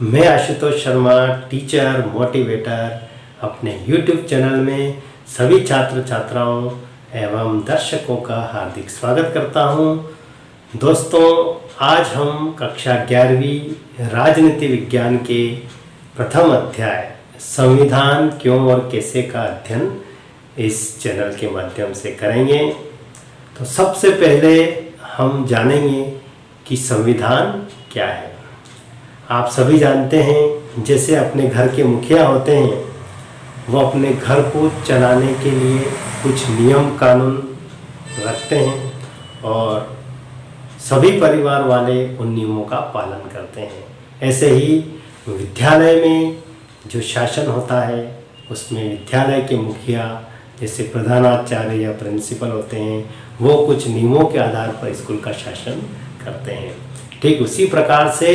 मैं Ashutosh Sharma, teacher motivator, अपने YouTube channel में सभी छात्र छात्राओं एवं दर्शकों का हार्दिक स्वागत करता हूं। दोस्तों, आज हम कक्षा 11वीं राजनीति विज्ञान के प्रथम अध्याय संविधान क्यों और कैसे का अध्ययन इस चैनल के माध्यम से करेंगे। तो सबसे पहले हम जानेंगे कि संविधान क्या है। आप सभी जानते हैं, जैसे अपने घर के मुखिया होते हैं, वो अपने घर को चलाने के लिए कुछ नियम कानून रखते हैं और सभी परिवार वाले उन नियमों का पालन करते हैं। ऐसे ही विद्यालय में जो शासन होता है, उसमें विद्यालय के मुखिया जैसे प्रधानाचार्य या प्रिंसिपल होते हैं, वो कुछ नियमों के आधार पर स्कूल का शासन करते हैं। ठीक उसी प्रकार से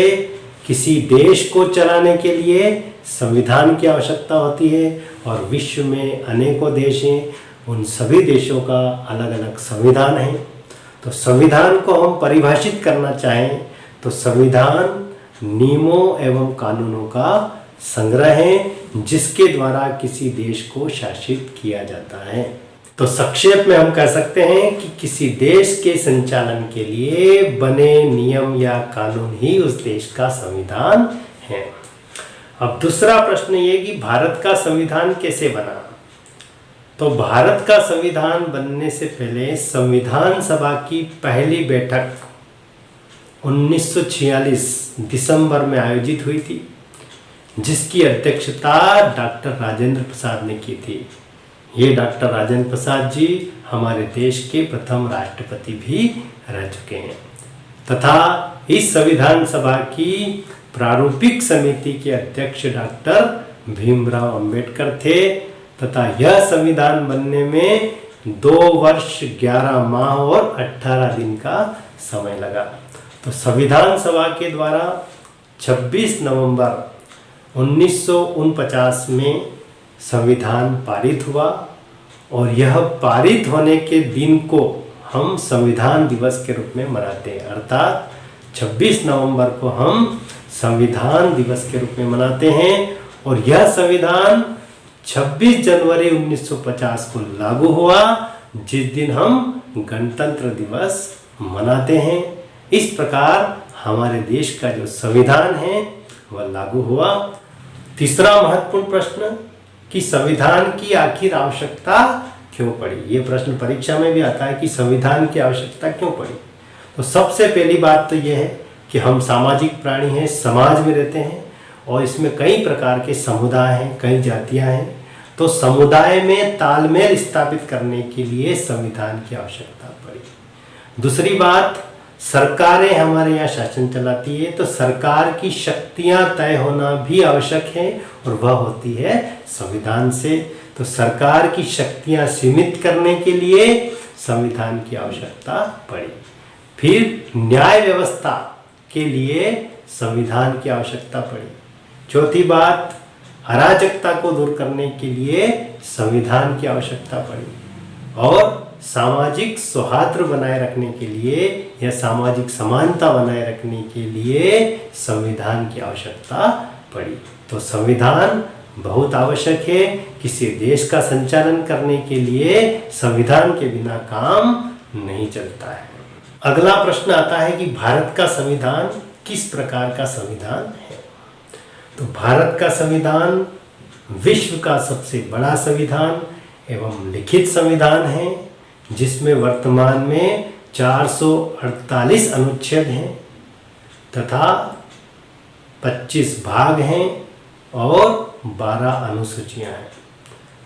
किसी देश को चलाने के लिए संविधान की आवश्यकता होती है और विश्व में अनेकों देश हैं, उन सभी देशों का अलग अलग संविधान है। तो संविधान को हम परिभाषित करना चाहें तो संविधान नियमों एवं कानूनों का संग्रह है जिसके द्वारा किसी देश को शासित किया जाता है। तो संक्षेप में हम कह सकते हैं कि किसी देश के संचालन के लिए बने नियम या कानून ही उस देश का संविधान है। अब दूसरा प्रश्न ये कि भारत का संविधान कैसे बना। तो भारत का संविधान बनने से पहले संविधान सभा की पहली बैठक 1946 दिसंबर में आयोजित हुई थी, जिसकी अध्यक्षता डॉक्टर राजेंद्र प्रसाद ने की थी। ये डॉक्टर राजेंद्र प्रसाद जी हमारे देश के प्रथम राष्ट्रपति भी रह चुके हैं तथा इस संविधान सभा की प्रारूपिक समिति के अध्यक्ष डॉक्टर भीमराव अंबेडकर थे तथा यह संविधान बनने में 2 वर्ष 11 माह और 18 दिन का समय लगा। तो संविधान सभा के द्वारा 26 नवंबर 1949 में संविधान पारित हुआ और यह पारित होने के दिन को हम संविधान दिवस के रूप में मनाते हैं, अर्थात 26 नवंबर को हम संविधान दिवस के रूप में मनाते हैं। और यह संविधान 26 जनवरी 1950 को लागू हुआ, जिस दिन हम गणतंत्र दिवस मनाते हैं। इस प्रकार हमारे देश का जो संविधान है वह लागू हुआ। तीसरा महत्वपूर्ण प्रश्न कि संविधान की आखिर आवश्यकता क्यों पड़ी। ये प्रश्न परीक्षा में भी आता है कि संविधान की आवश्यकता क्यों पड़ी। तो सबसे पहली बात तो यह है कि हम सामाजिक प्राणी हैं, समाज में रहते हैं और इसमें कई प्रकार के समुदाय हैं, कई जातियां हैं। तो समुदाय में तालमेल स्थापित करने के लिए संविधान की आवश्यकता पड़ी। दूसरी बात, सरकारें हमारे यहाँ शासन चलाती है, तो सरकार की शक्तियां तय होना भी आवश्यक है और वह होती है संविधान से। तो सरकार की शक्तियां सीमित करने के लिए संविधान की आवश्यकता पड़ी। फिर न्याय व्यवस्था के लिए संविधान की आवश्यकता पड़ी। चौथी बात, अराजकता को दूर करने के लिए संविधान की आवश्यकता पड़ी और सामाजिक सौहार्द बनाए रखने के लिए या सामाजिक समानता बनाए रखने के लिए संविधान की आवश्यकता पड़ी। तो संविधान बहुत आवश्यक है। किसी देश का संचालन करने के लिए संविधान के बिना काम नहीं चलता है। अगला प्रश्न आता है कि भारत का संविधान किस प्रकार का संविधान है। तो भारत का संविधान विश्व का सबसे बड़ा संविधान एवं लिखित संविधान है, जिसमें वर्तमान में 448 अनुच्छेद हैं तथा 25 भाग हैं और 12 अनुसूचियां हैं।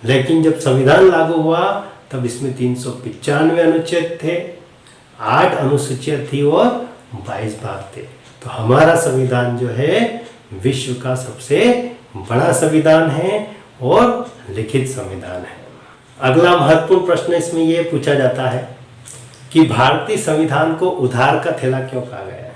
लेकिन जब संविधान लागू हुआ तब इसमें 395 अनुच्छेद थे, 8 अनुसूचियां थी और 22 भाग थे। तो हमारा संविधान जो है विश्व का सबसे बड़ा संविधान है और लिखित संविधान है। अगला महत्वपूर्ण प्रश्न इसमें यह पूछा जाता है कि भारतीय संविधान को उधार का थैला क्यों कहा गया है।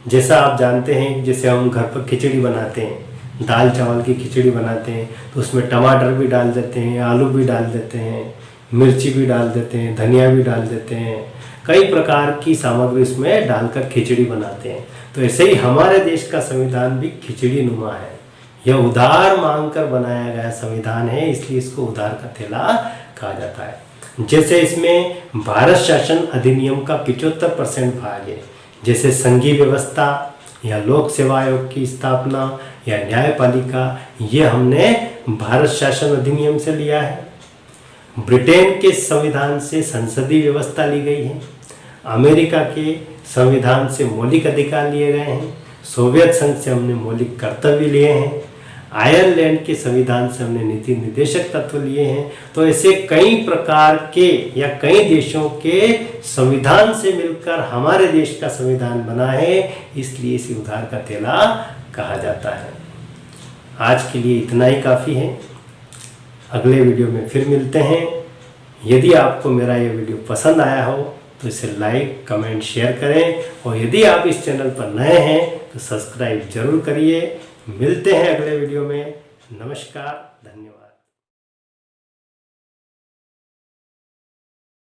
जैसा आप जानते हैं, जैसे हम घर पर खिचड़ी बनाते हैं, दाल चावल की खिचड़ी बनाते हैं, तो उसमें टमाटर भी डाल देते हैं, आलू भी डाल देते हैं, मिर्ची भी डाल देते हैं, धनिया भी डाल देते हैं, कई प्रकार की सामग्री इसमें डालकर खिचड़ी बनाते हैं। तो ऐसे ही हमारे देश का संविधान भी खिचड़ी नुमा है। यह उधार मांगकर बनाया गया संविधान है, इसलिए इसको उधार का थैला कहा जाता है। जैसे इसमें भारत शासन अधिनियम का 75% भाग है, जैसे संघीय व्यवस्था या लोक सेवा आयोग की स्थापना या न्यायपालिका, ये हमने भारत शासन अधिनियम से लिया है। ब्रिटेन के संविधान से संसदीय व्यवस्था ली गई है। अमेरिका के संविधान से मौलिक अधिकार लिए गए हैं। सोवियत संघ से हमने मौलिक कर्तव्य लिए हैं। आयरलैंड के संविधान से हमने नीति निर्देशक तत्व लिए हैं। तो ऐसे कई प्रकार के या कई देशों के संविधान से मिलकर हमारे देश का संविधान बना है, इसलिए इसे उधार का थैला कहा जाता है। आज के लिए इतना ही काफ़ी है। अगले वीडियो में फिर मिलते हैं। यदि आपको मेरा ये वीडियो पसंद आया हो तो इसे लाइक, कमेंट, शेयर करें, और यदि आप इस चैनल पर नए हैं तो सब्सक्राइब जरूर करिए। मिलते हैं अगले वीडियो में। नमस्कार, धन्यवाद।